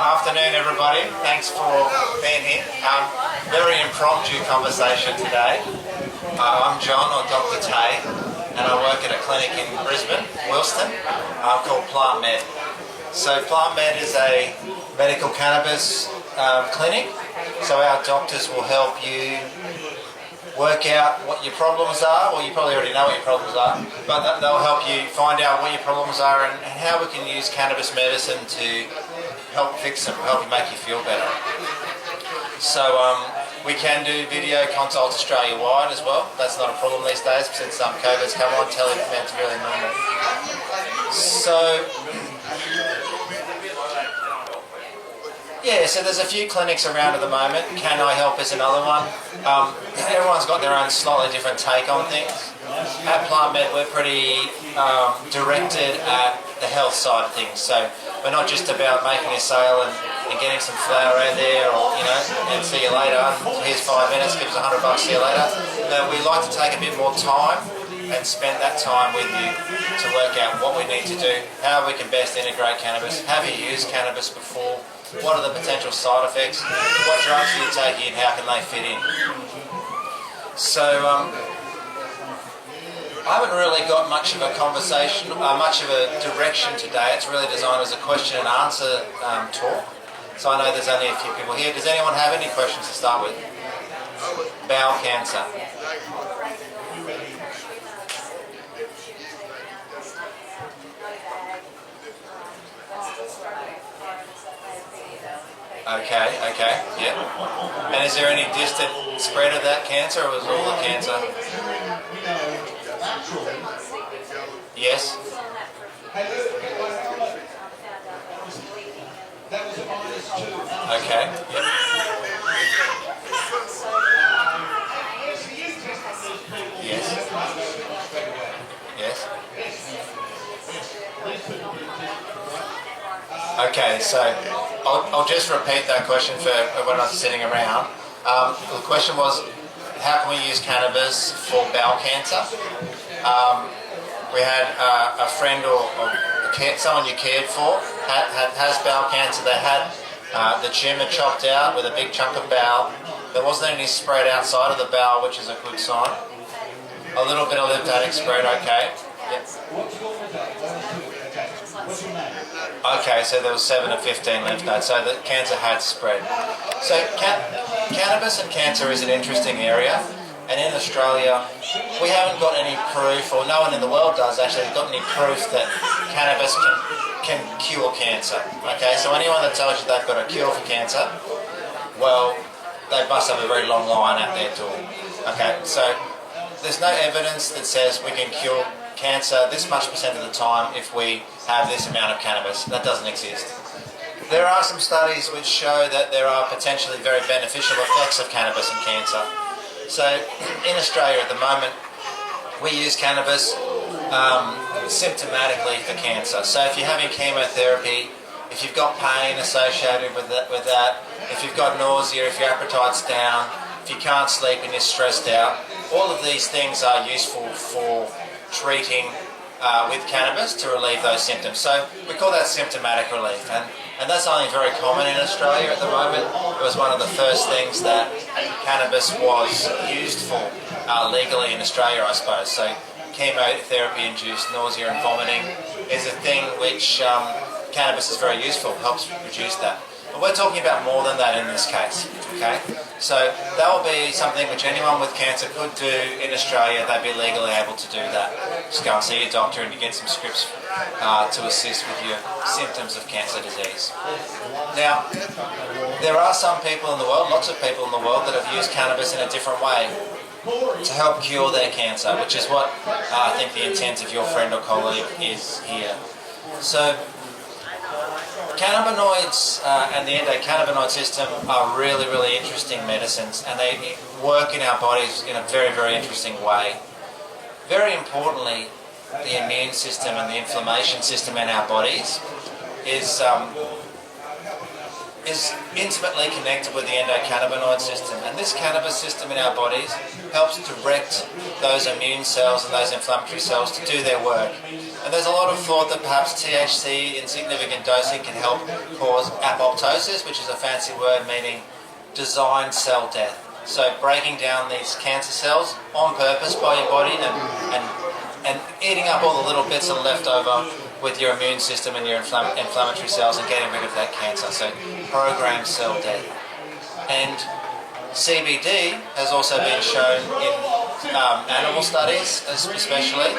Afternoon, everybody. Thanks for being here. Very impromptu conversation today. I'm John, or Dr. Tay, and I work at a clinic in Brisbane, Wilston, called PlantMed. So PlantMed is a medical cannabis clinic. So our doctors will help you work out what your problems are. Well, you probably already know what your problems are, but they'll help you find out what your problems are and how we can use cannabis medicine to help fix them, help you make you feel better. So we can do video consults Australia-wide as well. That's not a problem these days since COVID's come on, telemed's really normal. So yeah, so there's a few clinics around at the moment. Can I Help is another one. Everyone's got their own slightly different take on things. At PlantMed, we're pretty directed at the health side of things. So we're not just about making a sale and getting some flour out there, or and see you later. Here's 5 minutes, give us $100, see you later. We like to take a bit more time and spend that time with you to work out what we need to do, how we can best integrate cannabis. Have you used cannabis before? What are the potential side effects? What drugs are you taking and how can they fit in? So I haven't really got much of a conversation, much of a direction today. It's really designed as a question and answer talk. So I know there's only a few people here. Does anyone have any questions to start with? Bowel cancer. Okay, yeah. And is there any distant spread of that cancer, or was it all the cancer? Yes. Okay, yep. Yes. Yes. Okay, so I'll just repeat that question for everyone else sitting around. The question was, how can we use cannabis for bowel cancer? We had a friend or someone you cared for has bowel cancer. They had the tumour chopped out with a big chunk of bowel. There wasn't any spread outside of the bowel, which is a good sign. A little bit of lymphatic spread, okay. Yep. Okay, so there was 7 of 15 lymph nodes, so the cancer had spread. So cannabis and cancer is an interesting area, and in Australia we haven't got any proof, or no one in the world does actually, got any proof that cannabis can cure cancer. Okay, so anyone that tells you they've got a cure for cancer, well, they must have a very long line out their door. Okay, so there's no evidence that says we can cure cancer this much percent of the time if we have this amount of cannabis. That doesn't exist. There are some studies which show that there are potentially very beneficial effects of cannabis in cancer. So in Australia at the moment, we use cannabis symptomatically for cancer. So if you're having chemotherapy, if you've got pain associated with that, if you've got nausea, if your appetite's down, if you can't sleep and you're stressed out, all of these things are useful for treating with cannabis to relieve those symptoms. So we call that symptomatic relief, and that's only very common in Australia at the moment. It was one of the first things that cannabis was used for legally in Australia, I suppose. So chemotherapy-induced nausea and vomiting is a thing which cannabis is very useful, helps reduce that. But we're talking about more than that in this case, okay? So that will be something which anyone with cancer could do in Australia. They'd be legally able to do that. Just go and see your doctor and you get some scripts to assist with your symptoms of cancer disease. Now, there are some people in the world, lots of people in the world, that have used cannabis in a different way to help cure their cancer, which is what I think the intent of your friend or colleague is here. So cannabinoids and the endocannabinoid system are really, really interesting medicines, and they work in our bodies in a very, very interesting way. Very importantly, the immune system and the inflammation system in our bodies is is intimately connected with the endocannabinoid system, and this cannabis system in our bodies helps direct those immune cells and those inflammatory cells to do their work. And there's a lot of thought that perhaps THC in significant dosing can help cause apoptosis, which is a fancy word meaning designed cell death. So breaking down these cancer cells on purpose by your body and eating up all the little bits that are left over with your immune system and your inflammatory cells and getting rid of that cancer. So programmed cell death. And CBD has also been shown in animal studies especially,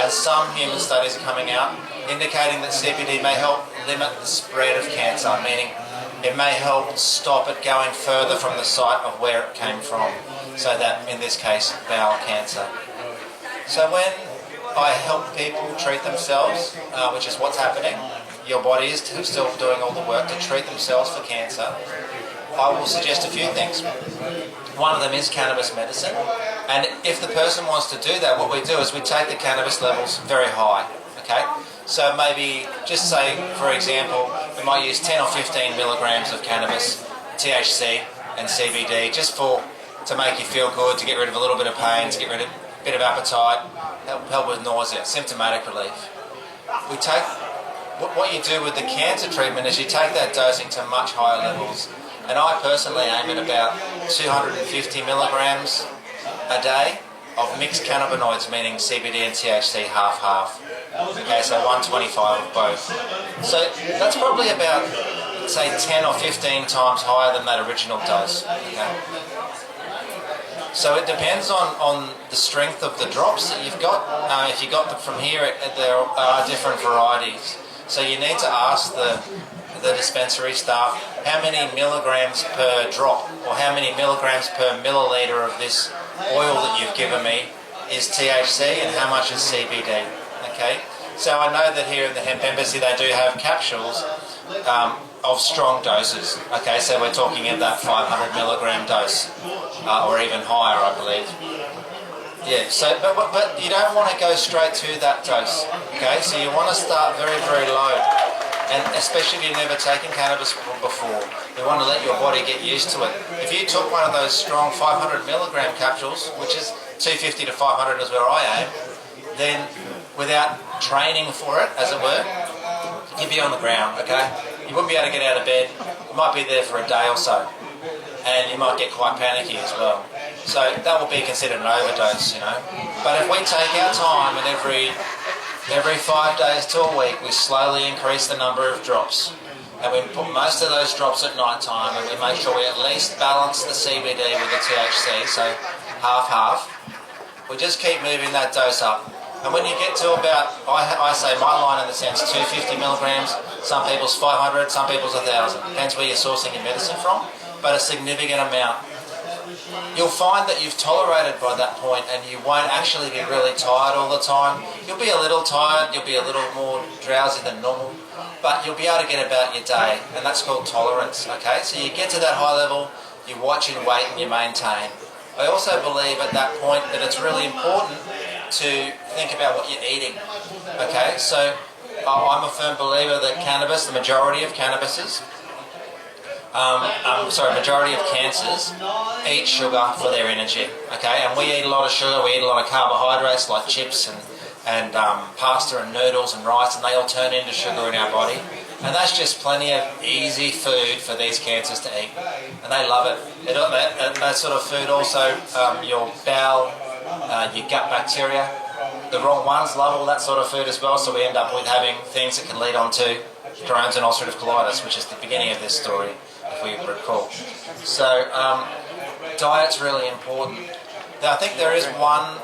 and some human studies are coming out indicating that CBD may help limit the spread of cancer, meaning it may help stop it going further from the site of where it came from. So that, in this case, bowel cancer. So when I help people treat themselves, which is what's happening, your body is still doing all the work to treat themselves for cancer, I will suggest a few things. One of them is cannabis medicine, and if the person wants to do that, what we do is we take the cannabis levels very high, okay? So maybe, just say, for example, we might use 10 or 15 milligrams of cannabis, THC and CBD, just to make you feel good, to get rid of a little bit of pain, to get rid of a bit of appetite, help with nausea, symptomatic relief. We take, what you do with the cancer treatment is you take that dosing to much higher levels. And I personally aim at about 250 milligrams a day of mixed cannabinoids, meaning CBD and THC half-half. Okay, so 125 of both. So that's probably about, say, 10 or 15 times higher than that original dose. Okay. So it depends on the strength of the drops that you've got. If you got them from here, there are different varieties. So you need to ask the dispensary staff how many milligrams per drop or how many milligrams per milliliter of this oil that you've given me is THC and how much is CBD. Okay, so I know that here in the Hemp Embassy they do have capsules of strong doses. Okay, so we're talking in that 500 milligram dose or even higher, I believe. Yeah, so but you don't want to go straight to that dose. Okay, so you want to start very, very low. And especially if you've never taken cannabis before, you want to let your body get used to it. If you took one of those strong 500 milligram capsules, which is 250 to 500 is where I aim, then without training for it, as it were, you'd be on the ground, okay? You wouldn't be able to get out of bed. You might be there for a day or so. And you might get quite panicky as well. So that will be considered an overdose, you know. But if we take our time and every 5 days to a week, we slowly increase the number of drops. And we put most of those drops at night time, and we make sure we at least balance the CBD with the THC, so half-half. We just keep moving that dose up. And when you get to about, I say my line in the sense, 250 milligrams, some people's 500, some people's 1,000. Depends where you're sourcing your medicine from, but a significant amount. You'll find that you've tolerated by that point and you won't actually be really tired all the time. You'll be a little tired, you'll be a little more drowsy than normal, but you'll be able to get about your day, and that's called tolerance, okay? So you get to that high level, you watch your weight and you maintain. I also believe at that point that it's really important to think about what you're eating, okay? So I'm a firm believer that cannabis, the majority of cannabises, majority of cancers eat sugar for their energy, okay? And we eat a lot of sugar, we eat a lot of carbohydrates like chips and pasta and noodles and rice, and they all turn into sugar in our body. And that's just plenty of easy food for these cancers to eat. And they love it. That sort of food also, your bowel, your gut bacteria, the wrong ones love all that sort of food as well, so we end up with having things that can lead on to Crohn's and ulcerative colitis, which is the beginning of this story, if we recall. So diet's really important. Now, I think there is one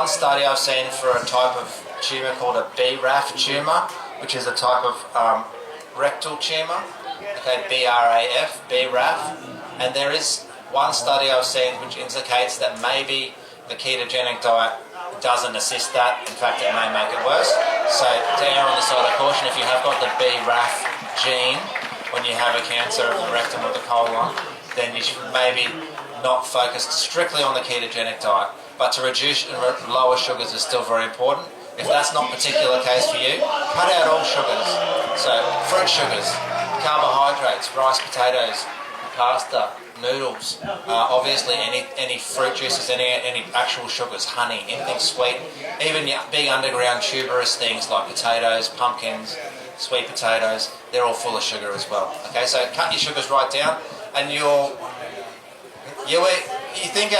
study I've seen for a type of tumour called a BRAF tumour, which is a type of rectal tumour, okay, BRAF, and there is one study I've seen which indicates that maybe the ketogenic diet doesn't assist that. In fact, it may make it worse. So to err on the side of caution, if you have got the BRAF gene when you have a cancer of the rectum or the colon, then you should maybe not focus strictly on the ketogenic diet. But to reduce and lower sugars is still very important. If that's not a particular case for you, cut out all sugars. So fruit sugars, carbohydrates, rice, potatoes, pasta, noodles, obviously any fruit juices, any actual sugars, honey, anything sweet, even your big underground tuberous things like potatoes, pumpkins, sweet potatoes, they're all full of sugar as well. Okay, so cut your sugars right down, and you think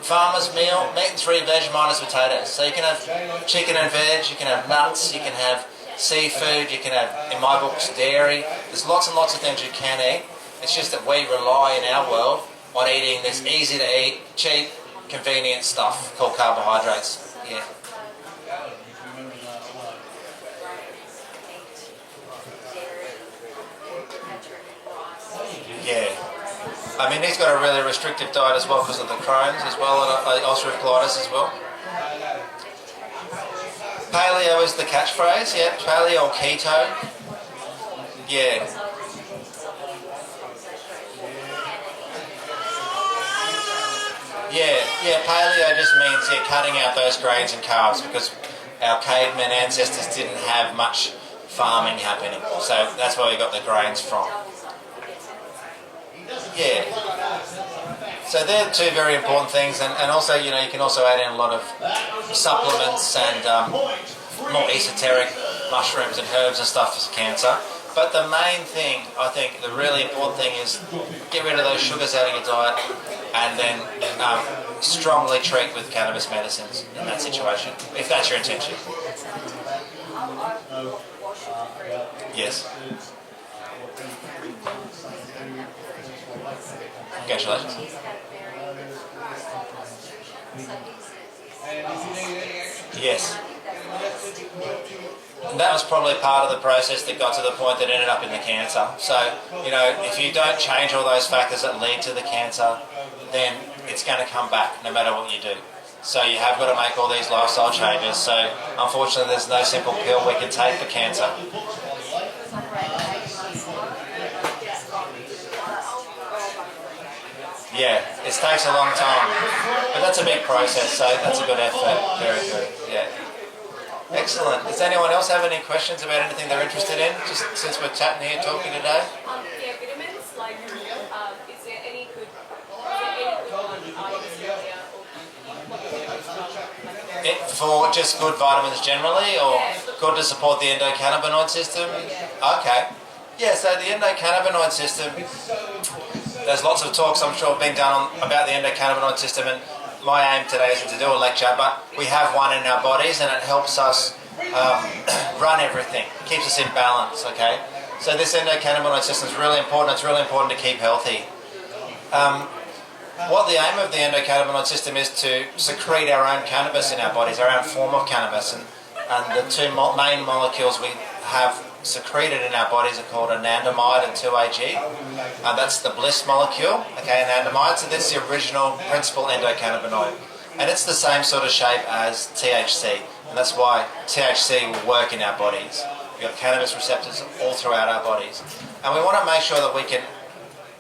farmer's meal, meat and 3 veg minus potatoes. So you can have chicken and veg, you can have nuts, you can have seafood, you can have, in my books, dairy. There's lots and lots of things you can eat. It's just that we rely in our world on eating this easy to eat, cheap, convenient stuff called carbohydrates. Yeah. Yeah. I mean, he's got a really restrictive diet as well because of the Crohn's as well, and ulcerative colitis as well. Paleo is the catchphrase, yeah. Paleo or keto. Yeah. Yeah, paleo just means cutting out those grains and carbs, because our caveman ancestors didn't have much farming happening. So that's where we got the grains from. Yeah. So they're 2 very important things, and also, you can also add in a lot of supplements and more esoteric mushrooms and herbs and stuff for cancer. But the main thing, I think, the really important thing is get rid of those sugars out of your diet, and then strongly treat with cannabis medicines in that situation, if that's your intention. Yes. Congratulations. Yes. And that was probably part of the process that got to the point that ended up in the cancer. So, if you don't change all those factors that lead to the cancer, then it's going to come back no matter what you do. So you have got to make all these lifestyle changes. So unfortunately there's no simple pill we can take for cancer. Yeah, it takes a long time, but that's a big process, so that's a good effort. Very good, yeah. Excellent. Does anyone else have any questions about anything they're interested in, just since we're chatting here talking today? Yeah, vitamins, like, is there any good for just good vitamins generally, or good to support the endocannabinoid system? Okay. Yeah, so the endocannabinoid system, there's lots of talks I'm sure being done about the endocannabinoid system, and my aim today isn't to do a lecture, but we have one in our bodies and it helps us run everything, keeps us in balance, okay? So this endocannabinoid system is really important. It's really important to keep healthy. What the aim of the endocannabinoid system is to secrete our own cannabis in our bodies, our own form of cannabis, and the 2 main molecules we have secreted in our bodies are called anandamide and 2-AG. That's the bliss molecule, okay, anandamide. So that's the original principal endocannabinoid, and it's the same sort of shape as THC, and that's why THC will work in our bodies. We've got cannabis receptors all throughout our bodies, and we want to make sure that we can,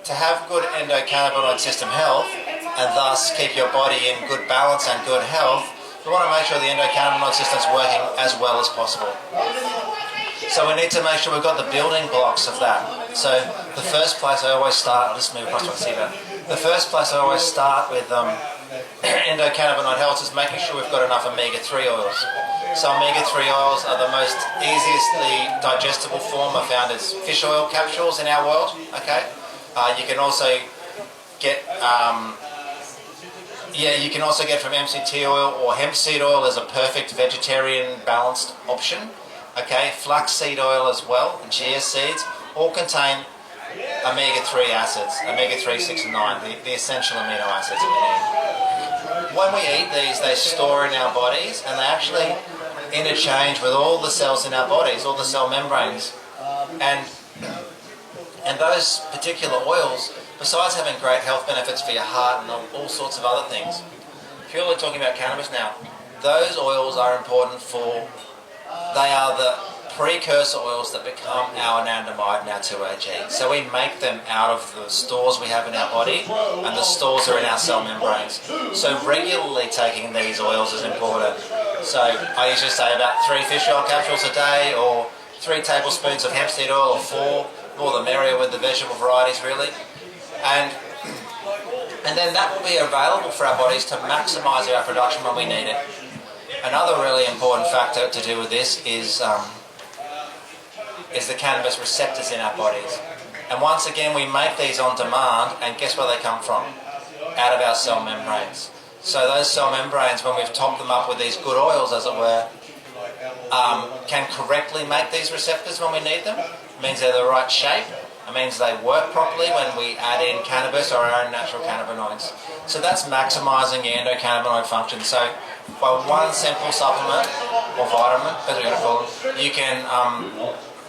to have good endocannabinoid system health, and thus keep your body in good balance and good health, we want to make sure the endocannabinoid system is working as well as possible. So we need to make sure we've got the building blocks of that. So the first place I always start, I'll just move across to see that. The first place I always start with endocannabinoid health is making sure we've got enough omega-3 oils. So omega-3 oils are the most easily digestible form are found as fish oil capsules in our world, okay? You can also get you can also get from MCT oil or hemp seed oil as a perfect vegetarian balanced option. Okay, flaxseed oil as well, and chia seeds, all contain omega-3 acids, omega-3, 6 and 9, the essential amino acids that we need. When we eat these, they store in our bodies, and they actually interchange with all the cells in our bodies, all the cell membranes. And those particular oils, besides having great health benefits for your heart and all sorts of other things, purely talking about cannabis now, those oils are important for, they are the precursor oils that become our anandamide and our 2-AG. So we make them out of the stores we have in our body, and the stores are in our cell membranes. So regularly taking these oils is important. So I usually say about 3 fish oil capsules a day, or 3 tablespoons of hemp seed oil, or 4 more the merrier with the vegetable varieties really. And then that will be available for our bodies to maximise our production when we need it. Another really important factor to do with this is the cannabis receptors in our bodies. And once again, we make these on demand, and guess where they come from? Out of our cell membranes. So those cell membranes, when we've topped them up with these good oils, as it were, can correctly make these receptors when we need them. It means they're the right shape. It means they work properly when we add in cannabis or our own natural cannabinoids. So that's maximising your endocannabinoid function. So by one simple supplement or vitamin, as we're going to call them,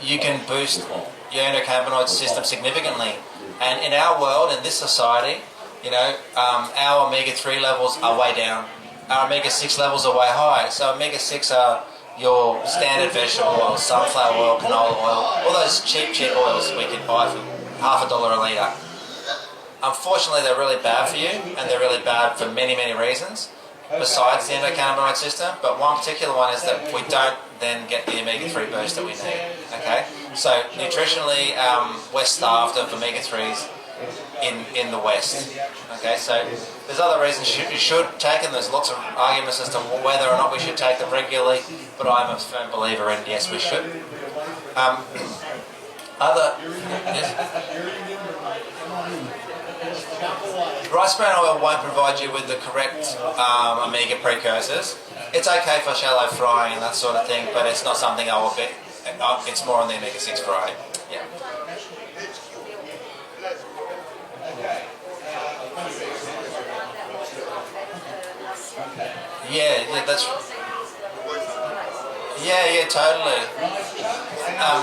you can boost your endocannabinoid system significantly. And in our world, in this society, our omega-3 levels are way down. Our omega-6 levels are way high. So omega-6 are your standard vegetable oil, sunflower oil, canola oil, all those cheap oils we can buy for $1 a litre. Unfortunately, they're really bad for you, and they're really bad for many, many reasons besides the endocannabinoid system, but one particular one is that we don't then get the omega-3 boost that we need. Okay, so nutritionally, we're starved of omega-3s in the West. Okay, so there's other reasons you should take them. There's lots of arguments as to whether or not we should take them regularly, but I'm a firm believer in yes, we should. Rice bran oil won't provide you with the correct omega precursors. It's okay for shallow frying and that sort of thing, but it's not something I will bet. It's more on the omega-6 variety. Yeah. Yeah, that's. Yeah, totally.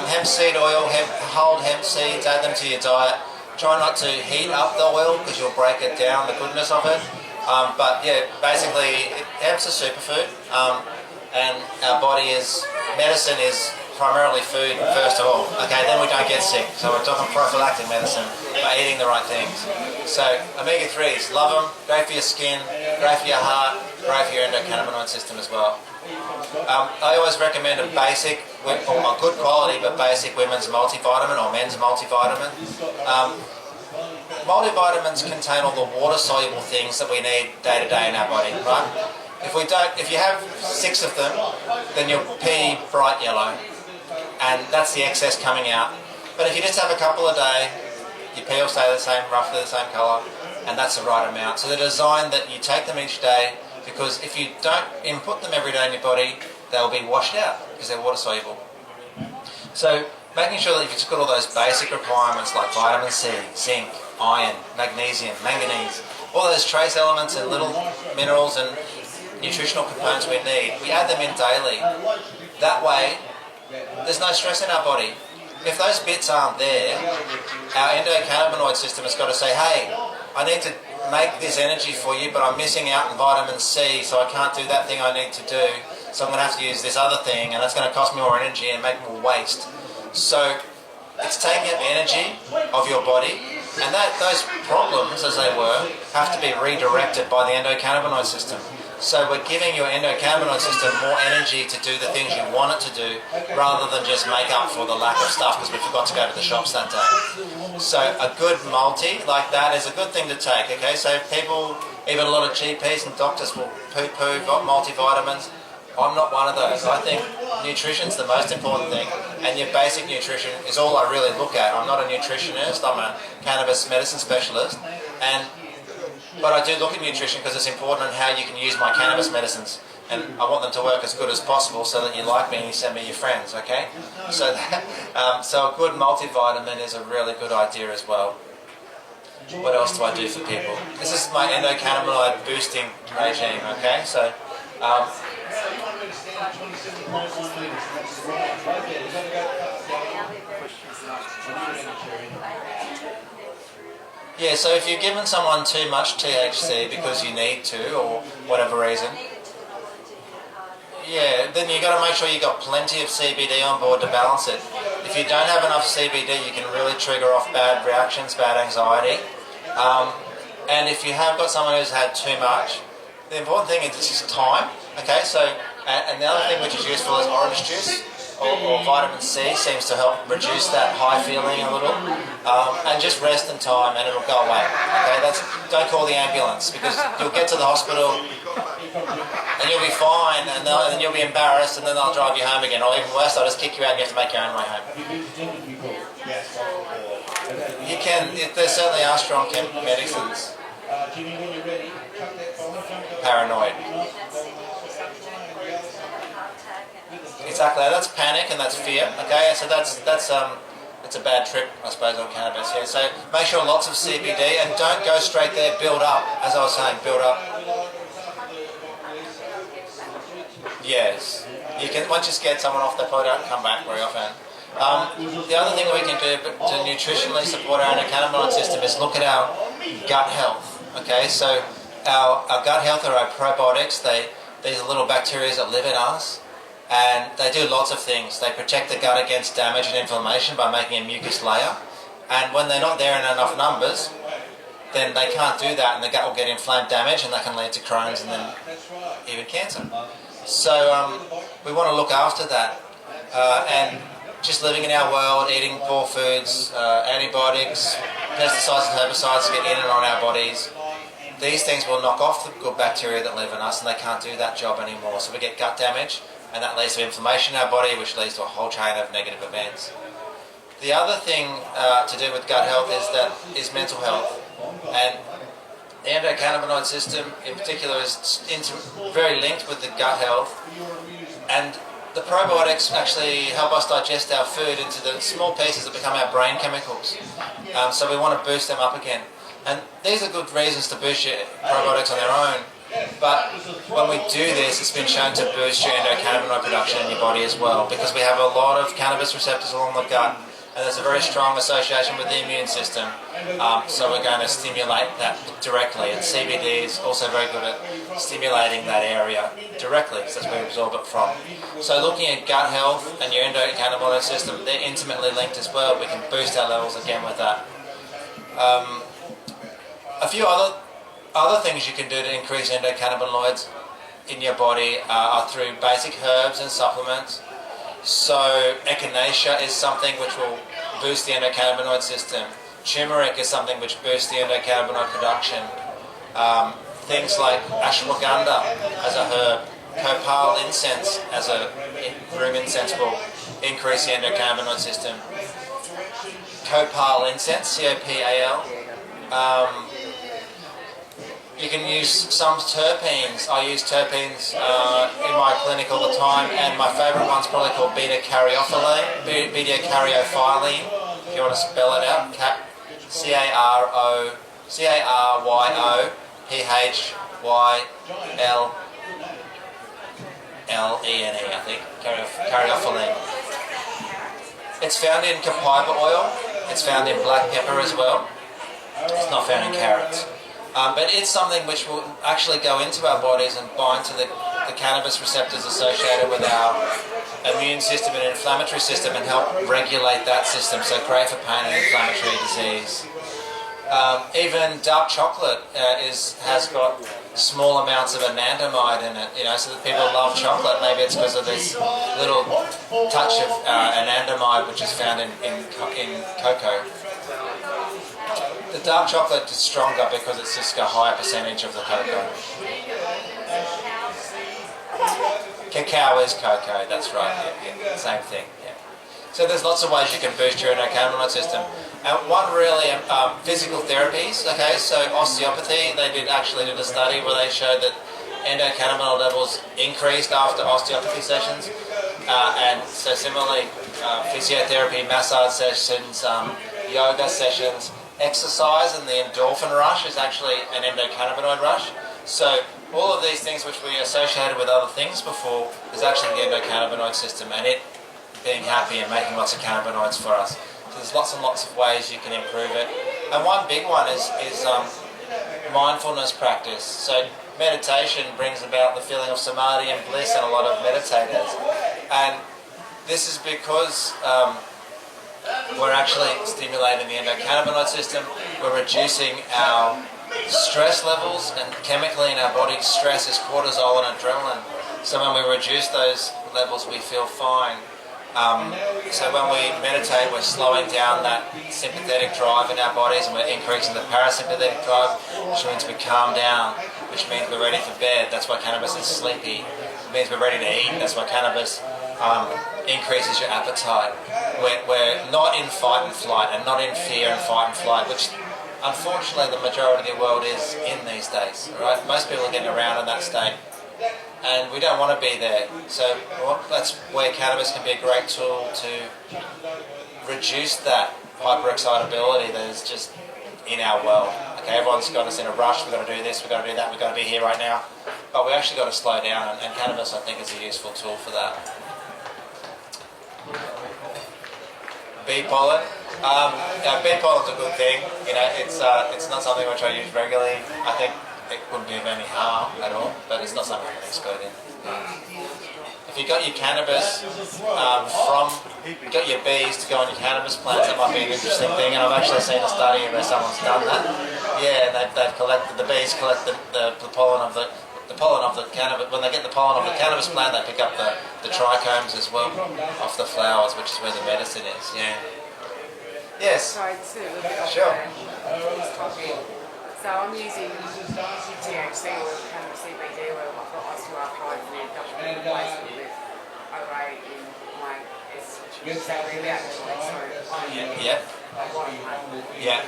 Hemp seed oil, whole hemp seeds, add them to your diet. Try not to heat up the oil because you'll break it down, the goodness of it. But yeah, basically, hemp's a superfood, and our body medicine is primarily food first of all. Okay, then we don't get sick. So we're talking prophylactic medicine by eating the right things. So omega-3s, love them, great for your skin, great for your heart, great for your endocannabinoid system as well. I always recommend a basic, or a good quality but basic women's multivitamin or men's multivitamin. Multivitamins contain all the water-soluble things that we need day to day in our body, right? If you have 6 of them, then you'll pee bright yellow, and that's the excess coming out. But if you just have a couple a day, your pee will stay the same, roughly the same colour, and that's the right amount. So they're designed that you take them each day, because if you don't input them every day in your body, they'll be washed out because they're water soluble. So making sure that you've just got all those basic requirements like vitamin C, zinc, iron, magnesium, manganese, all those trace elements and little minerals and nutritional components we need, we add them in daily. That way, there's no stress in our body. If those bits aren't there, our endocannabinoid system has got to say, hey, I need to make this energy for you, but I'm missing out on vitamin C, so I can't do that thing I need to do, so I'm going to have to use this other thing, and that's going to cost me more energy and make more waste. So it's taking up energy of your body, and those problems, as they were, have to be redirected by the endocannabinoid system. So we're giving your endocannabinoid system more energy to do the things you want it to do, rather than just make up for the lack of stuff because we forgot to go to the shops that day. So a good multi like that is a good thing to take, okay? So people, even a lot of GPs and doctors will poo-poo multivitamins. I'm not one of those. I think nutrition's the most important thing, and your basic nutrition is all I really look at. I'm not a nutritionist, I'm a cannabis medicine specialist, but I do look at nutrition because it's important on how you can use my cannabis medicines, and I want them to work as good as possible so that you like me and you send me your friends, okay? So so a good multivitamin is a really good idea as well. What else do I do for people? This is my endocannabinoid boosting regime, okay? So yeah, so if you've given someone too much THC because you need to, or whatever reason, yeah, then you've got to make sure you've got plenty of CBD on board to balance it. If you don't have enough CBD, you can really trigger off bad reactions, bad anxiety. And if you have got someone who's had too much, the important thing is just time. Okay, so, and the other thing which is useful is orange juice. or vitamin C seems to help reduce that high feeling a little. And just rest and time, and it'll go away. Okay, don't call the ambulance, because you'll get to the hospital and you'll be fine, and then you'll be embarrassed, and then they'll drive you home again, or even worse, they'll just kick you out and you have to make your own way home. You can. There certainly are strong medicines. Paranoid. Exactly. That's panic and that's fear. Okay, so that's it's a bad trip, I suppose, on cannabis. Yeah. So make sure lots of CBD, and don't go straight there. Build up, as I was saying. Build up. Yes. You can. Once you scared someone off, they probably don't come back very often. The other thing we can do to nutritionally support our endocannabinoid system is look at our gut health. Okay, so our gut health are our probiotics. These are little bacteria that live in us, and they do lots of things. They protect the gut against damage and inflammation by making a mucus layer, and when they're not there in enough numbers, then they can't do that, and the gut will get inflamed, damage, and that can lead to Crohn's and then even cancer. So we want to look after that, and just living in our world, eating poor foods, antibiotics, pesticides and herbicides to get in and on our bodies. These things will knock off the good bacteria that live in us, and they can't do that job anymore. So we get gut damage, and that leads to inflammation in our body, which leads to a whole chain of negative events. The other thing to do with gut health is mental health. And the endocannabinoid system in particular is very linked with the gut health. And the probiotics actually help us digest our food into the small pieces that become our brain chemicals. So we want to boost them up again. And these are good reasons to boost your probiotics on their own. But when we do this, it's been shown to boost your endocannabinoid production in your body as well, because we have a lot of cannabis receptors along the gut, and there's a very strong association with the immune system. So we're going to stimulate that directly, and CBD is also very good at stimulating that area directly, because that's where we absorb it from. So looking at gut health and your endocannabinoid system, they're intimately linked as well. We can boost our levels again with that. A few other things you can do to increase endocannabinoids in your body are through basic herbs and supplements. So echinacea is something which will boost the endocannabinoid system. Turmeric is something which boosts the endocannabinoid production. Things like ashwagandha as a herb, copal incense as a room incense will increase the endocannabinoid system. Copal incense, C-O-P-A-L. You can use some terpenes. I use terpenes in my clinic all the time, and my favourite one's probably called beta-caryophyllene, beta-caryophyllene, if you want to spell it out, C-A-R-O-C-A-R-Y-O-P-H-Y-L-L-E-N-E, I think, caryophyllene. It's found in copaiba oil. It's found in black pepper as well. It's not found in carrots. But it's something which will actually go into our bodies and bind to the cannabis receptors associated with our immune system and inflammatory system, and help regulate that system, so great for pain and inflammatory disease. Even dark chocolate has got small amounts of anandamide in it, so that people love chocolate. Maybe it's because of this little touch of anandamide which is found in cocoa. The dark chocolate is stronger because it's just a higher percentage of the cocoa. Cacao is cocoa, that's right, yeah, same thing. Yeah. So there's lots of ways you can boost your endocannabinoid system. And one really, physical therapies, okay, so osteopathy, they actually did a study where they showed that endocannabinoid levels increased after osteopathy sessions. And so similarly, physiotherapy, massage sessions, yoga sessions, exercise, and the endorphin rush is actually an endocannabinoid rush. So all of these things which we associated with other things before is actually the endocannabinoid system, and it being happy and making lots of cannabinoids for us. So there's lots and lots of ways you can improve it. And one big one is mindfulness practice. So meditation brings about the feeling of samadhi and bliss in a lot of meditators. And this is because we're actually stimulating the endocannabinoid system. We're reducing our stress levels, and chemically in our body, stress is cortisol and adrenaline. So when we reduce those levels, we feel fine. So when we meditate, we're slowing down that sympathetic drive in our bodies, and we're increasing the parasympathetic drive, which means we calm down, which means we're ready for bed. That's why cannabis is sleepy. It means we're ready to eat. That's why cannabis increases your appetite. We're not in fight and flight, and not in fear and fight and flight, which unfortunately the majority of the world is in these days. Right? Most people are getting around in that state. And we don't want to be there. So that's where cannabis can be a great tool to reduce that hyperexcitability that is just in our world. Okay, everyone's got us in a rush, we've got to do this, we've got to do that, we've got to be here right now. But we actually got to slow down, and cannabis, I think, is a useful tool for that. Bee pollen. Bee pollen's a good thing. You know, it's not something which I use regularly. I think it wouldn't be of any harm at all, but it's not something I can exclude in. If you got your cannabis you got your bees to go on your cannabis plants, that might be an interesting thing. And I've actually seen a study where someone's done that. Yeah, and they've collected, the bees collect the pollen of the pollen of the cannabis. When they get the pollen of the cannabis plant, they pick up the trichomes as well off the flowers, which is where the medicine is. Yeah. Yes. Sorry, just a little bit off Sure. this topic. So I'm using THC or cannabis CBD oil for osteoarthritis and end up replacing it with OA in my salary actually. So Yeah. Yeah.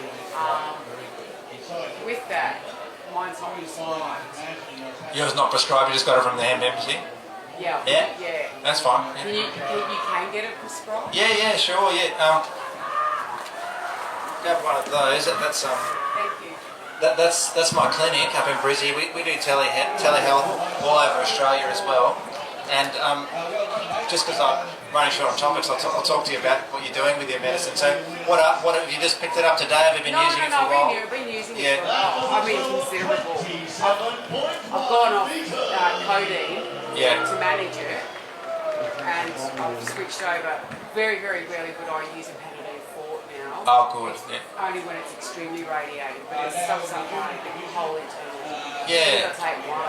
With that, mine's not prescribed. Yours not prescribed, you just got it from the hemp embassy? Yeah. Yeah? Yeah. That's fine. Yeah. You can get it prescribed? Yeah, sure, yeah. Grab one of those. That's Thank you. That's my clinic up in Brizzy. We do telehealth all over Australia as well. And just because I'm running short on topics, I'll talk to you about what you're doing with your medicine. So what have you just picked it up today? Have you been using it for a while? I've been using it for a while. I've been considerable. I've gone off codeine to manage it, and I've switched over. Very, very rarely would I use a Panadol Fort now. Oh, good. Yeah. Only when it's extremely radiated, but it's stuff like the whole internal. Yeah. I take one,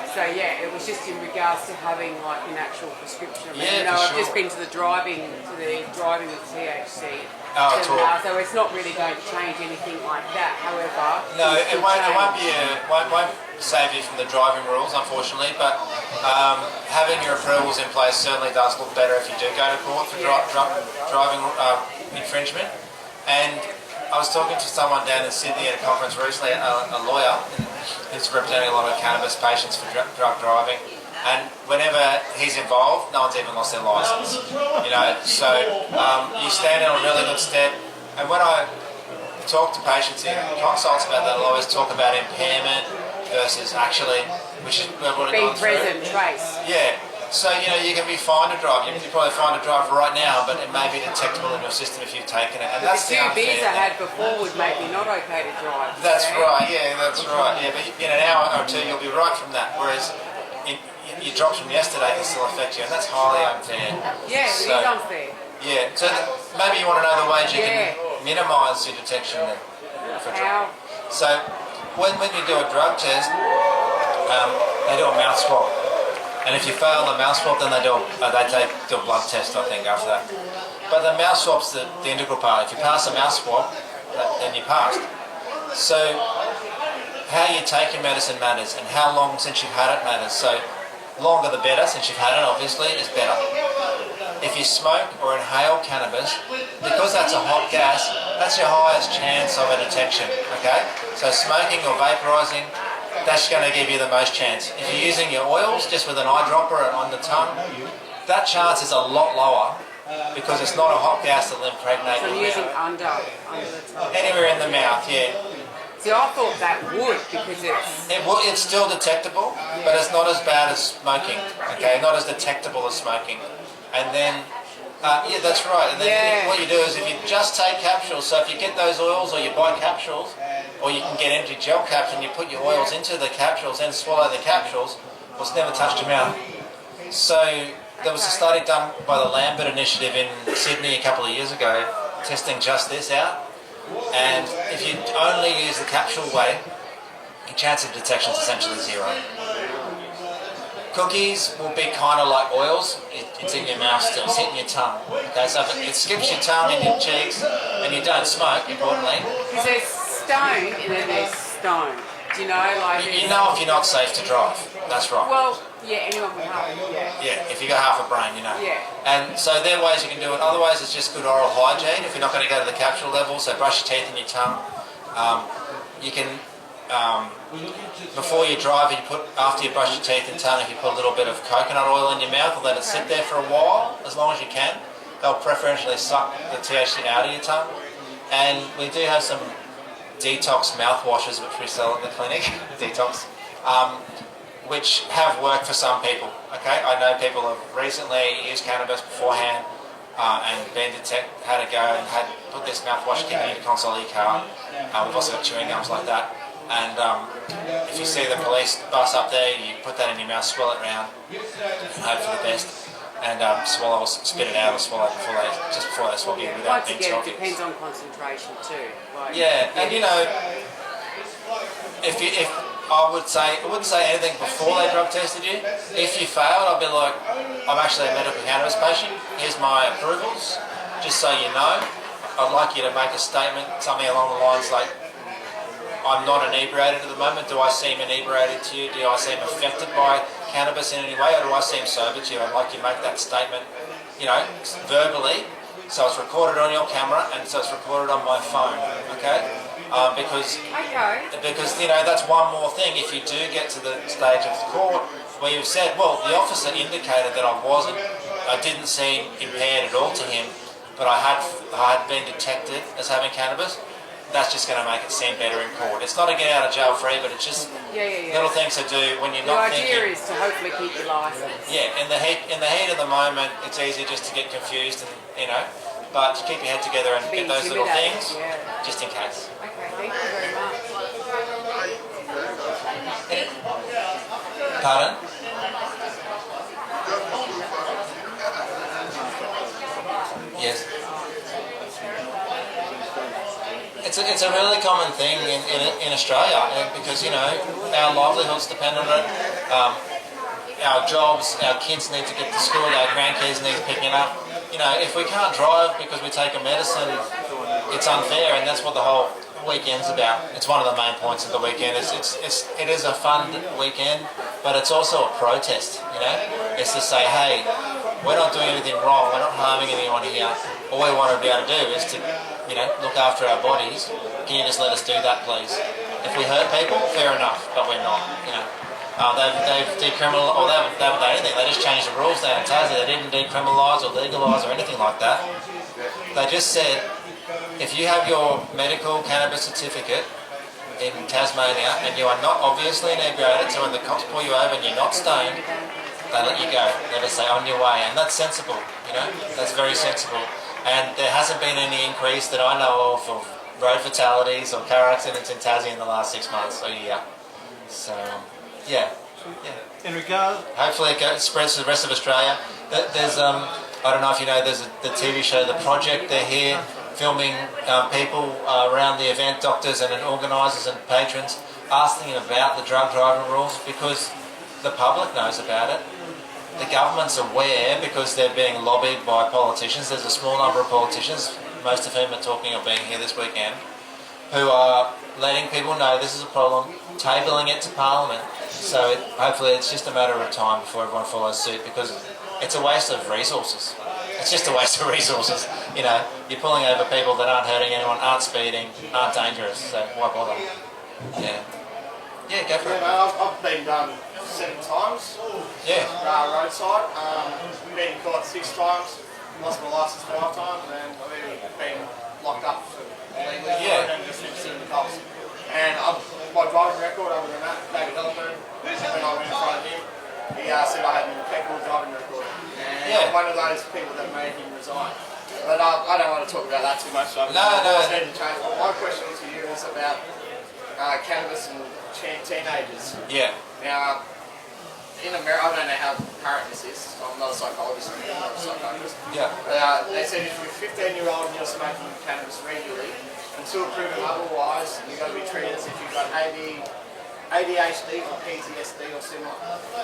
so yeah, it was just in regards to having like an actual prescription. I've just been to the driving with THC. Oh, so it's not really going to change anything like that. However, no, it won't save you from the driving rules, unfortunately. But having your approvals in place certainly does look better if you do go to court for driving infringement. And I was talking to someone down in Sydney at a conference recently, a lawyer who's representing a lot of cannabis patients for drug driving. And whenever he's involved, no one's even lost their license. So you stand in a really good stead. And when I talk to patients in consults about that, I'll always talk about impairment versus actually, which is what we're being going through. present, trace. Yeah. So, you can be fine to drive. You're probably fine to drive right now, but it may be detectable in your system if you've taken it. And that's the 2 beers I had before would make me not okay to drive. That's right, yeah, that's right. Yeah, but in an hour or two, you'll be right from that. Whereas your drops from yesterday can still affect you, and that's highly unfair. Yeah, it is unfair. Yeah, so maybe you want to know the ways you can minimise your detection for drug. So when you do a drug test, they do a mouth swab. And if you fail the mouth swab, then they do a blood test, I think, after that. But the mouth swab's the integral part. If you pass the mouth swab, then you passed. So how you take your medicine matters, and how long since you've had it matters. So longer the better, since you've had it, obviously, is better. If you smoke or inhale cannabis, because that's a hot gas, that's your highest chance of a detection, okay? So smoking or vaporising, that's going to give you the most chance. If you're using your oils just with an eyedropper on the tongue, that chance is a lot lower because it's not a hot gas that will impregnate So I'm your using mouth. under the tongue. Anywhere in the mouth, yeah. See, I thought that would because it's... It's still detectable, but it's not as bad as smoking, okay? Not as detectable as smoking. And then, that's right. And then what you do is if you just take capsules, so if you get those oils or you buy capsules, or you can get empty gel caps and you put your oils into the capsules and swallow the capsules, well, it's never touched your mouth. So there was a study done by the Lambert Initiative in Sydney a couple of years ago, testing just this out. And if you only use the capsule way, your chance of detection is essentially zero. Cookies will be kind of like oils. It's in your mouth still, it's hitting your tongue. Okay, so if it skips your tongue and your cheeks, and you don't smoke, importantly. Because there's stone and then there's stone. Do you know, like... You know if you're not safe to drive. That's right. Well, yeah, anyone with half, yeah. Yeah, if you got half a brain, you know. Yeah. And so there are ways you can do it. Otherwise, it's just good oral hygiene. If you're not going to go to the capsule level, so brush your teeth and your tongue. You can, before you drive, after you brush your teeth and tongue, if you put a little bit of coconut oil in your mouth and let it sit there for a while, as long as you can, they'll preferentially suck the THC out of your tongue. And we do have some detox mouthwashes which we sell at the clinic, detox, which have worked for some people. Okay, I know people have recently used cannabis beforehand and had to go and put this mouthwash kit in your console car. We've also got chewing gums like that. And if you see the police bus up there, you put that in your mouth, swirl it around, and hope for the best. And spit it out or swallow it just before they swallow you without being Once again, talking. it depends on concentration too. Like, Yeah, and you know, if I wouldn't say anything before they drug tested you. If you failed, I'd be like, I'm actually a medical cannabis patient. Here's my approvals, just so you know. I'd like you to make a statement, something along the lines like, I'm not inebriated at the moment. Do I seem inebriated to you? Do I seem affected by cannabis in any way, or do I seem sober to you? I'd like you to make that statement, you know, verbally, so it's recorded on your camera and so it's recorded on my phone, okay? Because you know, that's one more thing. If you do get to the stage of the court where you've said, well, the officer indicated that I didn't seem impaired at all to him, but I had been detected as having cannabis. That's just going to make it seem better in court. It's not a get out of jail free, but it's just little things to do when you're not thinking. The idea is to hopefully keep your license. Yeah, in the heat of the moment, it's easy just to get confused, and you know. But keep your head together and get those little things, just in case. Okay, thank you very much. Pardon? Yes. It's a really common thing in Australia, because you know our livelihoods depend on it. Our jobs, our kids need to get to school, our grandkids need picking up. You know, if we can't drive because we take a medicine, it's unfair, and that's what the whole weekend's about. It's one of the main points of the weekend. It is a fun weekend, but it's also a protest. You know, it's to say, hey, we're not doing anything wrong. We're not harming anyone here. All we want to be able to do is to, you know, look after our bodies. Can you just let us do that, please? If we hurt people, fair enough, but we're not. You know, they've decriminalised, or they haven't done anything. They just changed the rules down in Tassie. They didn't decriminalise or legalise or anything like that. They just said, if you have your medical cannabis certificate in Tasmania and you are not obviously inebriated, so when the cops pull you over and you're not stoned, they let you go. They just say, on your way. And that's sensible, you know? That's very sensible. And there hasn't been any increase that I know of road fatalities or car accidents in Tassie in the last 6 months or a year. So, yeah. In regard... Hopefully it spreads to the rest of Australia. There's, I don't know if you know, there's the TV show The Project. They're here filming people around the event, doctors and organisers and patrons, asking about the drug driving rules because the public knows about it. The government's aware because they're being lobbied by politicians. There's a small number of politicians, most of whom are talking or being here this weekend, who are letting people know this is a problem, tabling it to Parliament. So hopefully it's just a matter of time before everyone follows suit, because it's a waste of resources. It's just a waste of resources. You know, you're pulling over people that aren't hurting anyone, aren't speeding, aren't dangerous, so why bother? Yeah. Yeah, go for it. I've been done 7 times. Yeah. Roadside. Been caught 6 times. Lost my license 5 times, and I've even been locked up for illegally and just sitting in the cops. And my driving record, other than that, David Ellsberg, when I went in front of him, he said I had an impeccable driving record. And I'm one of those people that made him resign. But I don't want to talk about that too much. So No. Need to change. My question to you is about cannabis and teenagers. Yeah. Now, in America, I don't know how current this is. I'm not a psychologist, I'm not a psychiatrist. Yeah. They said if you're 15-year-old and you're smoking cannabis regularly, until proven otherwise, you're going to be treated as if you've got ADHD or PTSD or similar.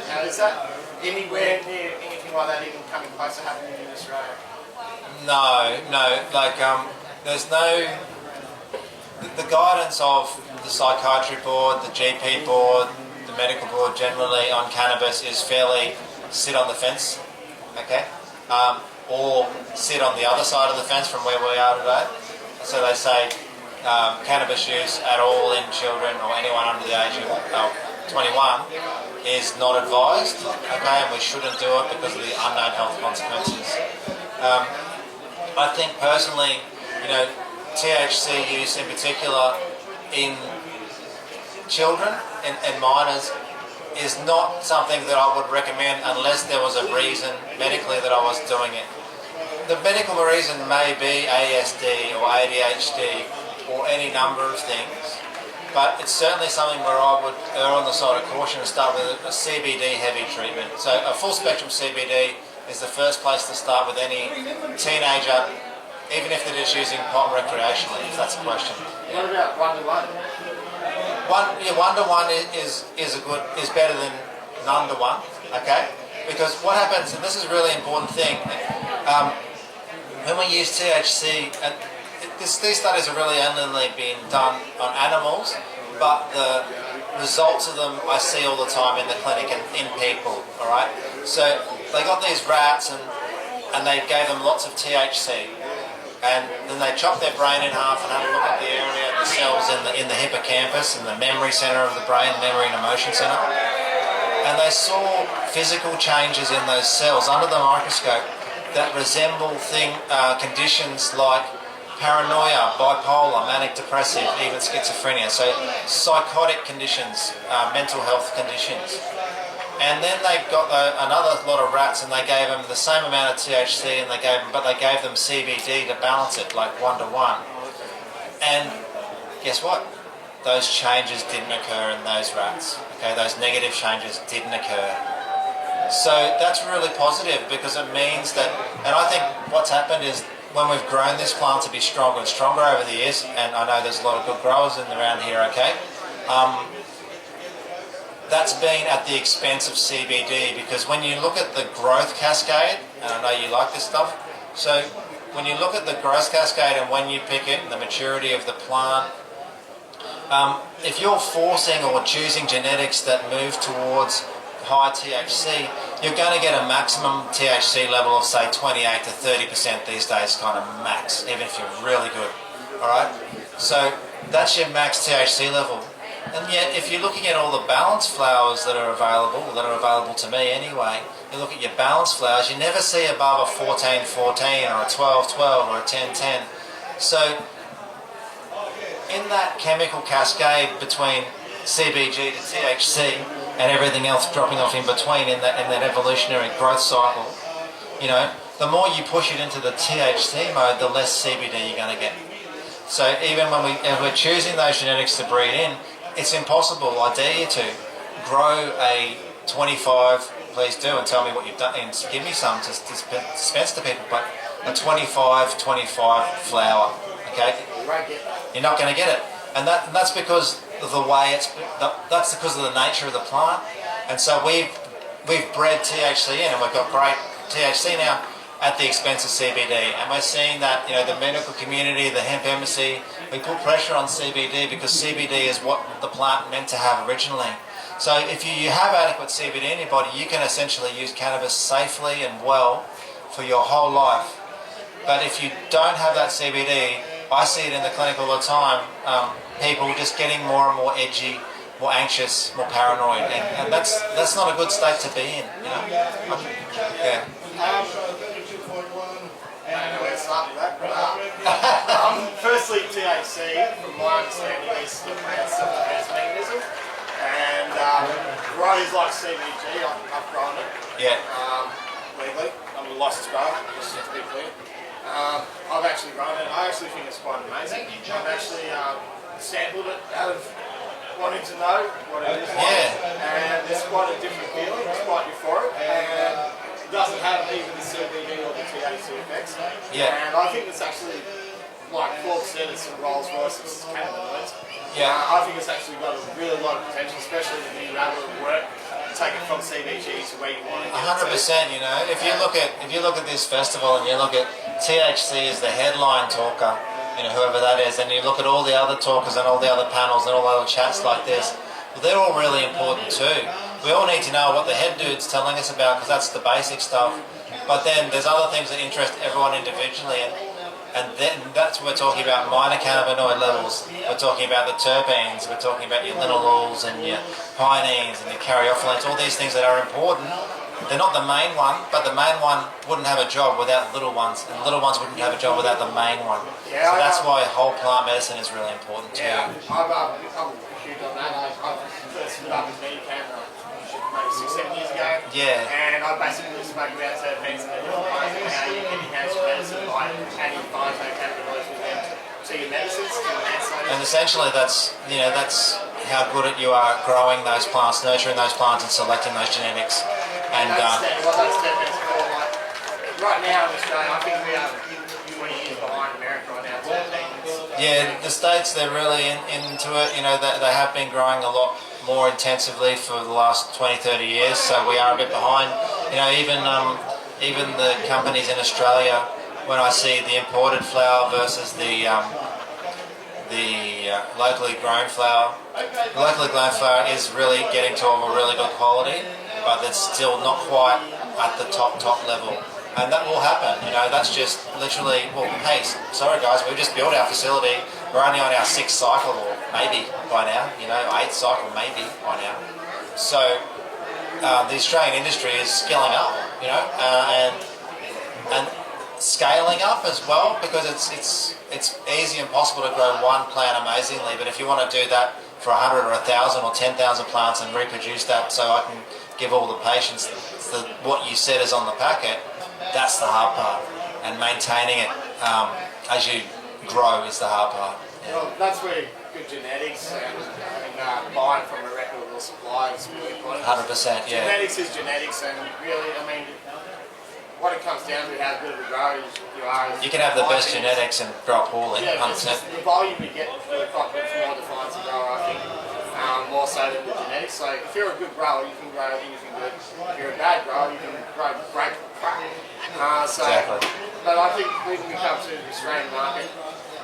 Now, is that anywhere near anything like that even coming close to happening in Australia? No. Like, there's no... The guidance of the psychiatry board, the GP board, the medical board generally on cannabis is fairly sit on the fence, okay? Or sit on the other side of the fence from where we are today. So they say cannabis use at all in children or anyone under the age of 21 is not advised, okay, and we shouldn't do it because of the unknown health consequences. I think personally, THC use in particular in children and minors is not something that I would recommend unless there was a reason medically that I was doing it. The medical reason may be ASD or ADHD or any number of things, but it's certainly something where I would err on the side of caution and start with a CBD heavy treatment. So a full spectrum CBD is the first place to start with any teenager, even if they're just using pot recreationally, if that's a question. What about one-to-one? One-to-one is better than none-to-one, okay? Because what happens, and this is a really important thing, when we use THC, and these studies have really only been done on animals, but the results of them I see all the time in the clinic and in people, all right? So they got these rats and they gave them lots of THC. And then they chopped their brain in half and had a look at the area, the cells in the hippocampus and the memory centre of the brain, memory and emotion centre. And they saw physical changes in those cells under the microscope that resemble conditions like paranoia, bipolar, manic depressive, even schizophrenia. So psychotic conditions, mental health conditions. And then they got another lot of rats and they gave them the same amount of THC but they gave them CBD to balance it, like 1-to-1. And guess what? Those changes didn't occur in those rats. Okay, those negative changes didn't occur. So that's really positive because it means that, and I think what's happened is when we've grown this plant to be stronger and stronger over the years, and I know there's a lot of good growers around here, okay? That's been at the expense of CBD because when you look at the growth cascade, and I know you like this stuff, so when you look at the growth cascade and when you pick it and the maturity of the plant, if you're forcing or choosing genetics that move towards high THC, you're going to get a maximum THC level of say 28 to 30% these days, kind of max, even if you're really good, all right? So that's your max THC level. And yet, if you're looking at all the balanced flowers that are available to me anyway, you look at your balanced flowers, you never see above a 14-14 or a 12-12 or a 10-10. So, in that chemical cascade between CBG to THC and everything else dropping off in between in that evolutionary growth cycle, the more you push it into the THC mode, the less CBD you're going to get. So even if we're choosing those genetics to breed in, it's impossible, I dare you to, grow a 25, please do, and tell me what you've done, and give me some to dispense to people, but a 25 flower, okay? You're not going to get it. And that's because of the way that's because of the nature of the plant. And so we've bred THC in, and we've got great THC now at the expense of CBD. And we're seeing that, the medical community, the hemp embassy, we put pressure on CBD because CBD is what the plant meant to have originally. So if you have adequate CBD in your body, you can essentially use cannabis safely and well for your whole life. But if you don't have that CBD, I see it in the clinic all the time, people just getting more and more edgy, more anxious, more paranoid, and that's not a good state to be in, Yeah. I don't know where to start with that. Firstly, THC, from my understanding, is the plant's self-defense mechanism. And growers like CBG, I've grown it. Yeah. Legally. I'm a licensed grower, just to be clear. I've actually grown it. I actually think it's quite amazing. I've actually sampled it out of wanting to know what it is like. And it's quite a different feeling. It's quite euphoric. And it doesn't have even the CBD or the THC effects. Yeah. And I think it's actually like Ford said, it's a Rolls Royce, it's cannabinoids. Yeah. I think it's actually got a really lot of potential, especially to be able to work, take it from CBG to where you want to get it to. 100%. You know, if you look at this festival and you look at THC as the headline talker, you know, whoever that is, and you look at all the other talkers and all the other panels and all the other chats like this, well, they're all really important too. We all need to know what the head dude's telling us about because that's the basic stuff. But then there's other things that interest everyone individually, and then that's what we're talking about, minor cannabinoid levels. We're talking about the terpenes, we're talking about your linalols and your pinene and your caryophyllates, all these things that are important. They're not the main one, but the main one wouldn't have a job without little ones, and little ones wouldn't have a job without the main one. Yeah, so that's why whole plant medicine is really important too. Yeah, I'm huge on that. I first stood up as Medican maybe 6-7 years ago. Yeah. And I basically spoke about terpenes and different ways of how you can enhance your medicine by adding phytocannabinoids within to your medicines to enhance those. And essentially that's how good you are growing those plants, nurturing those plants and selecting those genetics. And understand what those terpenes are for. Like, right now in Australia, I think we are 20 years behind America on our terpenes. yeah, the States, they're really into it. You know, they have been growing a lot more intensively for the last 20-30 years, so we are a bit behind. You know, even the companies in Australia, when I see the imported flower versus the locally grown flower, the locally grown flower is really getting to a really good quality, but it's still not quite at the top level. And that will happen, you know, that's just literally, well, hey, sorry guys, we just built our facility, we're only on our 6th cycle, or maybe by now, you know, 8th cycle maybe by now. So the Australian industry is scaling up, you know, and scaling up as well, because it's easy and possible to grow one plant amazingly, but if you want to do that for 100 or 1,000 or 10,000 plants and reproduce that so I can give all the patients what you said is on the packet, that's the hard part, and maintaining it as you grow is the hard part. Yeah. Well, that's where good genetics and buying from a reputable supplier is really important. 100%, yeah. Genetics is genetics, and really, I mean, what it comes down to, how good of a grower you are. You can have the best genetics and grow poorly, Yeah, 100%. the volume you get for the crop is more defines a grower, I think, more so than the genetics. So if you're a good grower, you can grow anything good. If you're a bad grower, you can grow great crap. Exactly. But I think when we come to the Australian market,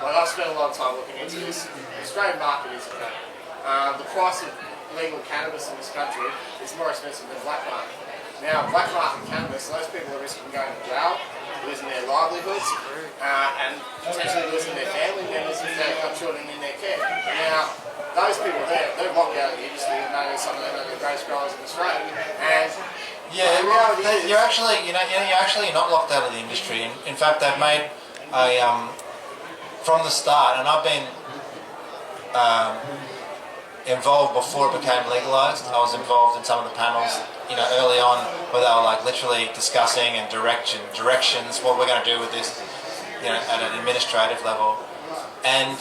well, I've spent a lot of time looking into this. The Australian market is the price of legal cannabis in this country is more expensive than black market. Now, black market cannabis, those people are risking going to jail, losing their livelihoods, and potentially losing their family members if they've got children in their care. Now, those people there, they're locked out of the industry, and know some of them are the greatest growers in Australia. And yeah, you're actually, you're actually not locked out of the industry. In fact, they've made from the start, and I've been involved before it became legalised. I was involved in some of the panels, you know, early on, where they were like literally discussing and directions, what we're going to do with this, you know, at an administrative level. And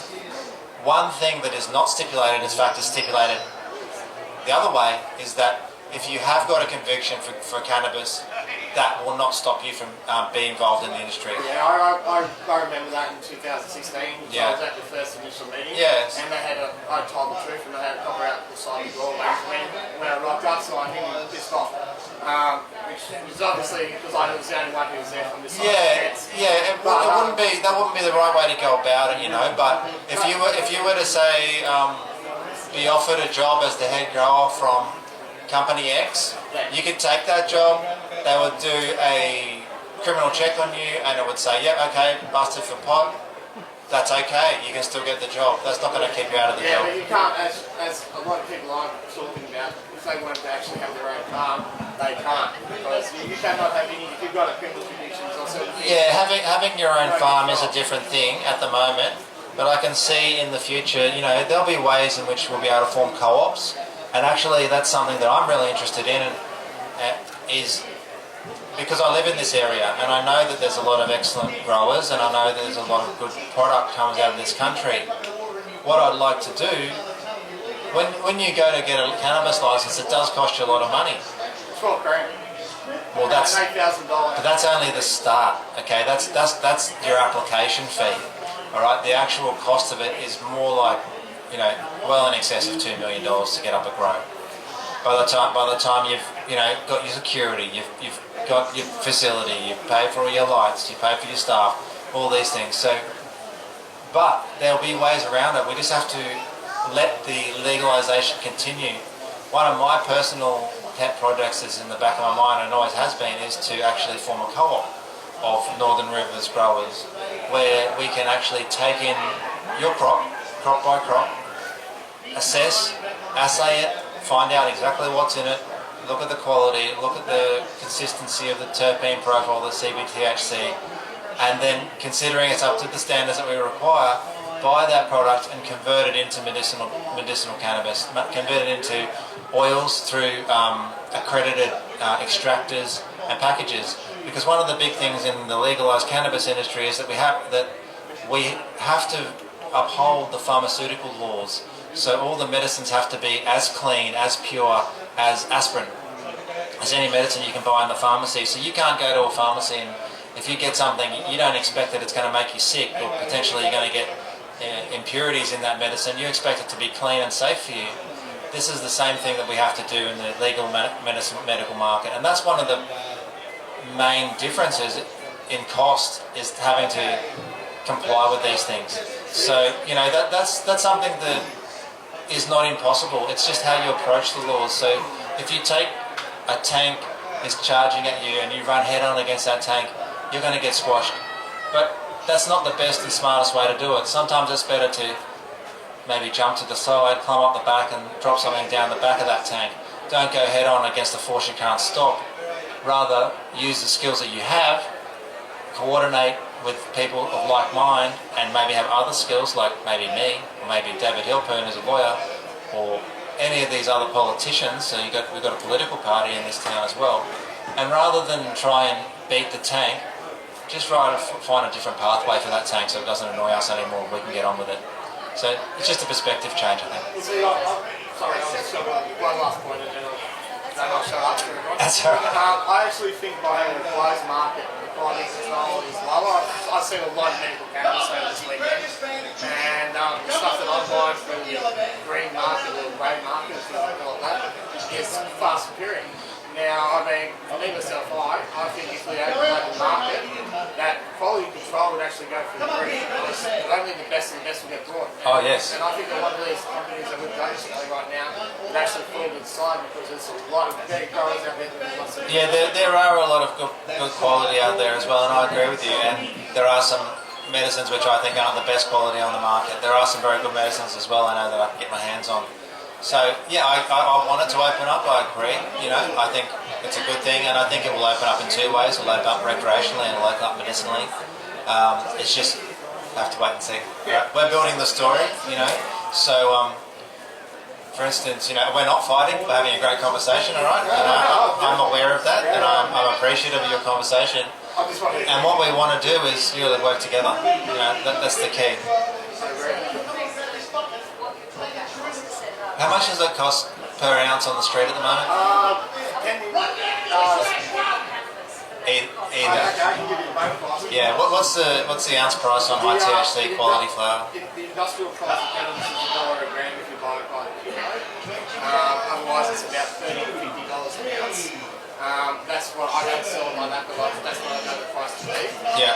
one thing that is not stipulated, in fact, is stipulated the other way, is that if you have got a conviction for cannabis, that will not stop you from being involved in the industry. Yeah, I remember that in 2016. Yeah. I was at the first initial meeting. Yes. And I told the truth, and they had a copper out the side of the door when I rocked up, so I think he was pissed off. Which was obviously because I was the only one who was there from this side of the fence. Yeah, that wouldn't be the right way to go about it, you know. But if you were to say be offered a job as the head grower from Company X, you could take that job. They would do a criminal check on you, and it would say, "Yep, okay, busted for pot. That's okay. You can still get the job. That's not going to keep you out of the job." Yeah, but you can't, as a lot of people I'm talking about, if they wanted to actually have their own farm, they can't, because you cannot have any. If you've got a criminal conviction or something. Yeah, having your own farm is a different thing at the moment, but I can see in the future, you know, there'll be ways in which we'll be able to form co-ops, and actually that's something that I'm really interested in, is because I live in this area and I know that there's a lot of excellent growers and I know that there's a lot of good product comes out of this country. What I'd like to do, when you go to get a cannabis license, it does cost you a lot of money. 12 grand. Well, that's $8,000. only the start. Okay, that's your application fee. All right, the actual cost of it is more like, you know, well in excess of $2 million to get up a grow. By the time you've, you know, got your security, you've got your facility, you pay for all your lights, you pay for your staff, all these things. So, but there'll be ways around it. We just have to let the legalization continue. One of my personal pet projects is in the back of my mind, and always has been, is to actually form a co-op of Northern Rivers growers, where we can actually take in your crop by crop, assess, assay it, find out exactly what's in it, look at the quality, look at the consistency of the terpene profile, the CBTHC, and then considering it's up to the standards that we require, buy that product and convert it into medicinal cannabis, convert it into oils through accredited extractors and packages. Because one of the big things in the legalized cannabis industry is that we have to uphold the pharmaceutical laws. So all the medicines have to be as clean, as pure as aspirin, as any medicine you can buy in the pharmacy. So you can't go to a pharmacy and if you get something, you don't expect that it's going to make you sick, or potentially you're going to get impurities in that medicine. You expect it to be clean and safe for you. This is the same thing that we have to do in the legal medical market, and that's one of the main differences in cost, is having to comply with these things. So, you know, that's something that is not impossible. It's just how you approach the laws. So if you take a tank is charging at you and you run head on against that tank, you're going to get squashed. But that's not the best and smartest way to do it. Sometimes it's better to maybe jump to the side, climb up the back and drop something down the back of that tank. Don't go head on against a force you can't stop. Rather, use the skills that you have, coordinate with people of like mind, and maybe have other skills like maybe me, or maybe David Hilpern as a lawyer, or any of these other politicians. So we've got a political party in this town as well. And rather than try and beat the tank, just try to find a different pathway for that tank so it doesn't annoy us anymore. We can get on with it. So it's just a perspective change, I think. See, sorry, I'll just go one last point and then I'll shut up. That's all right. I actually think by having a closed market, the quality control is lower. I've seen a lot of medical cannabis over this weekend, and the stuff that I'm buying from the green market or grey market, if you want to call it that, is far superior. Now, I mean, for me myself, I think if we open up the market, that quality control would actually go through the roof, because only the best of the best will get brought. Oh, yes. And I think that one of these companies that we're going to right now would actually fall to the side, because there's a lot of big growers out there that lots of... Yeah, there are a lot of good quality out there as well, and I agree with you. And there are some medicines which I think aren't the best quality on the market. There are some very good medicines as well, I know, that I can get my hands on. So, yeah, I want it to open up, I agree. You know, I think it's a good thing, and I think it will open up in two ways. It'll open up recreationally and it'll open up medicinally. It's just, have to wait and see. Yeah. We're building the story, you know. So, for instance, you know, we're not fighting, we're having a great conversation, all right? And I'm aware of that, and I'm appreciative of your conversation. And what we want to do is really work together. You know, that's the key. How much does it cost per ounce on the street at the moment? Either. Yeah. What's the ounce price on high THC quality flower? The industrial price of cannabis is $1 a gram if you buy it by the kilo. Otherwise, it's about $30 to $50 an ounce. That's what I don't sell it like that, but that's what I know the price to be. Yeah.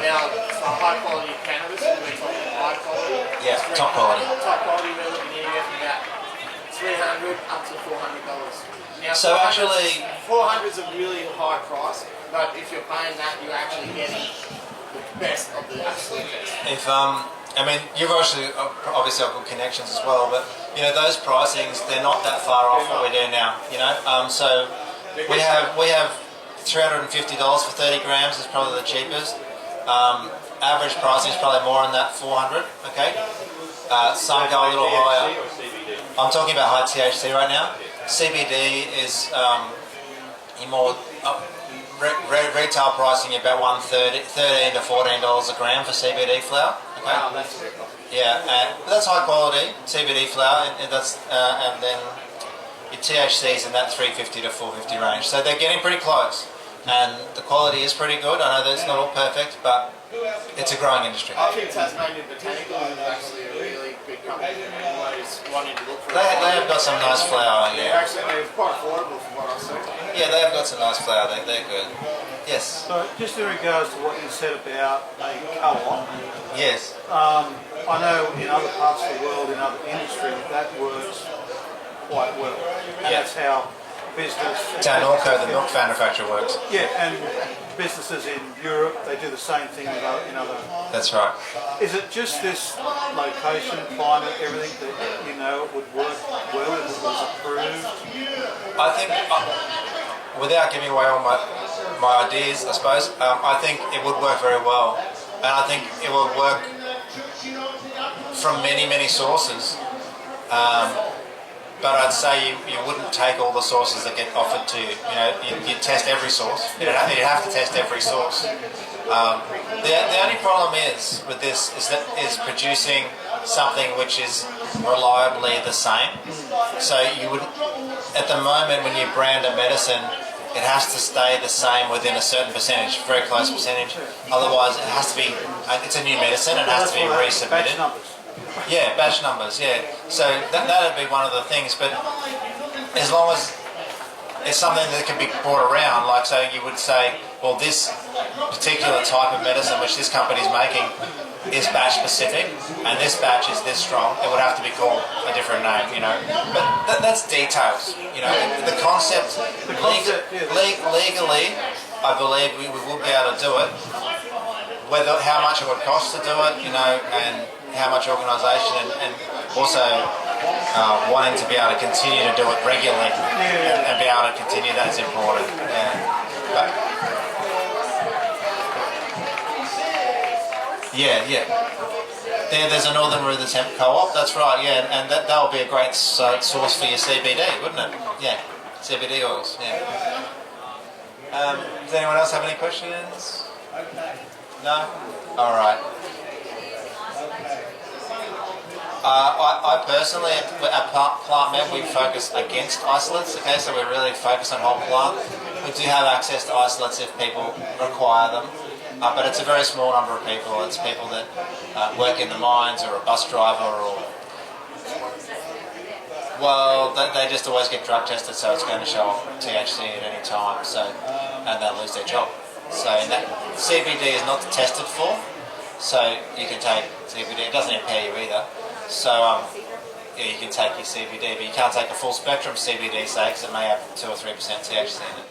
Now, for high quality cannabis, we're talking high quality. Yeah, top quality. Top quality, we're looking anywhere from about $300 up to $400. Now, so actually, 400 is a really high price, but if you're paying that, you're actually getting the best of the absolute best. If I mean, you've obviously got good connections as well, but you know those pricings, they're not that far off what we do now. You know, so we have $350 for 30 grams is probably the cheapest. Average pricing is probably more than that, 400. Okay, some go a little higher. I'm talking about high THC right now. CBD is more retail pricing about $13 to $14 a gram for CBD flower. Okay? Wow, that's very cool. Yeah, but that's high quality CBD flower, and that's and then your THC is in that 350 to 450 range. So they're getting pretty close. and the quality is pretty good. I know that it's not all perfect, but it's a growing industry. I think Tasmanian Botanical is actually a really big company. Everybody's wanting to look for They have got some nice flower, They're yeah. actually quite affordable from what I've seen. Yeah, they have got some nice flower. They're good. Yes. So just in regards to what you said about a co-op, Yes. I know in other parts of the world, in other industries, that works quite well. And Yeah. that's how business... Down Orco, the milk manufacturer works. Yeah, and businesses in Europe, they do the same thing in other... That's right. Is it just this location, climate, everything that you know would work well if it was approved? I think, without giving away all my ideas, I suppose, I think it would work very well. And I think it will work from many, many sources. But I'd say you wouldn't take all the sources that get offered to you. You know, you test every source. You'd have to test every source. The only problem is with this is producing something which is reliably the same. So you would, at the moment when you brand a medicine, it has to stay the same within a certain percentage, very close percentage. Otherwise, it has to be. It's a new medicine and it has to be resubmitted. Batch numbers. Yeah, batch numbers, yeah. So that'd be one of the things, but as long as it's something that can be brought around, like so you would say, well, this particular type of medicine which this company's making is batch specific, and this batch is this strong, it would have to be called a different name, you know. But that's details, you know. The concept, legally, I believe we will be able to do it. Whether how much it would cost to do it, you know, and how much organisation and also wanting to be able to continue to do it regularly and be able to continue that is important. Yeah. But, there's a Northern Ruther's Hemp Co-op, that's right, yeah, and that will be a great source for your CBD, wouldn't it? Yeah, CBD oils, yeah. Does anyone else have any questions? No? All right. I personally, at PlantMed, we focus against isolates, okay, so we really focus on whole plant. We do have access to isolates if people require them, but it's a very small number of people. It's people that work in the mines or a bus driver or... Well, they just always get drug tested, so it's going to show up THC at any time, so and they'll lose their job. So that CBD is not tested for, so you can take CBD. It doesn't impair you either. So yeah, you can take your CBD, but you can't take a full spectrum CBD, say, because it may have 2 or 3% THC in it.